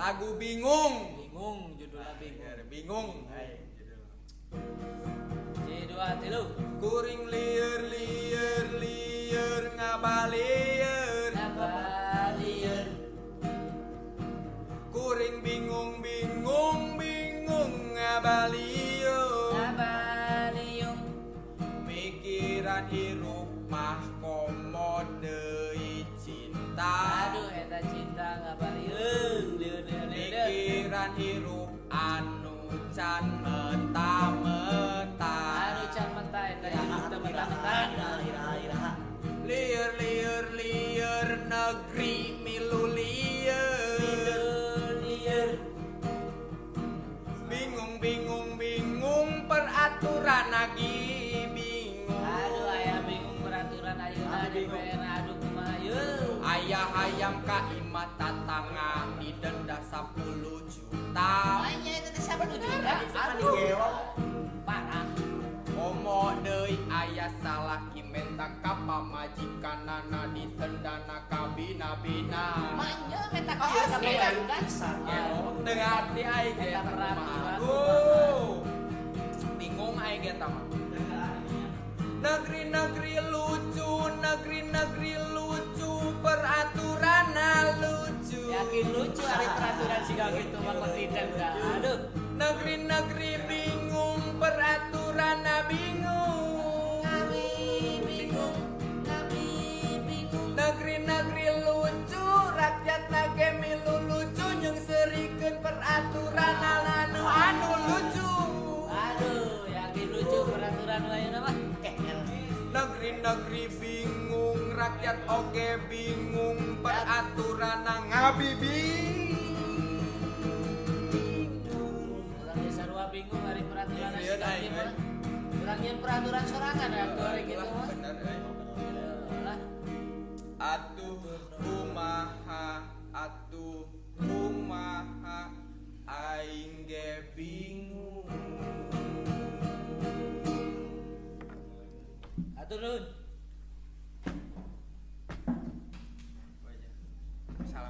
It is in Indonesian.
Lagu bingung. Bingung judulnya bingung. Bingung. J2 3. Kuring lieur lieur lieur ngabalieur. Ngabalieur. Kuring bingung bingung bingung ngabalieur. Ngabaliung. Mikiran hirup mah komo deui cinta. Aduh eta cinta ngabaliung. Lieur. Mikiran hirup anu can meta-meta. Anu can menta eta hirup meta-meta. Lieur lieur lieur negeri milu lieur. Bingung bingung bingung peraturan lagi bingung. Aduh aya bingung peraturan ayeuna DPR aduh kumaha yeuh. Ayah ayam ka imah tatangga didenda 10 juta. Anya eta teh 10 juta. Aduh. Parah. Komo deui aya salaki menta ka pamajikanana ditendana ka bina-bina. Manya meta kieu sampean dasar. Teu ngarti aing ge Eta peraturan. Bingung aing ge mah. Negeri-negeri lucu, peraturanna lucu. Yakin lucu ari peraturan siga kitu mah kontinten dah. Aduh. Negeri-negeri bingung, peraturanna bingung. Bingung. Negeri-negeri lucu, rakyatna ge milu lucu jeung serikeun peraturan anu lucu. Aduh, yakin lucu peraturan ayeuna mah. Negeri-negeri bingung, rakyat oge bingung, peraturan ngabibi. Urang ge sarua bingung ari peraturan Iya, aing, mah. Urang yen peraturan sorangan atuh ari kitu mah. Bener euy. Lah. Atuh kumaha aing ge bingung.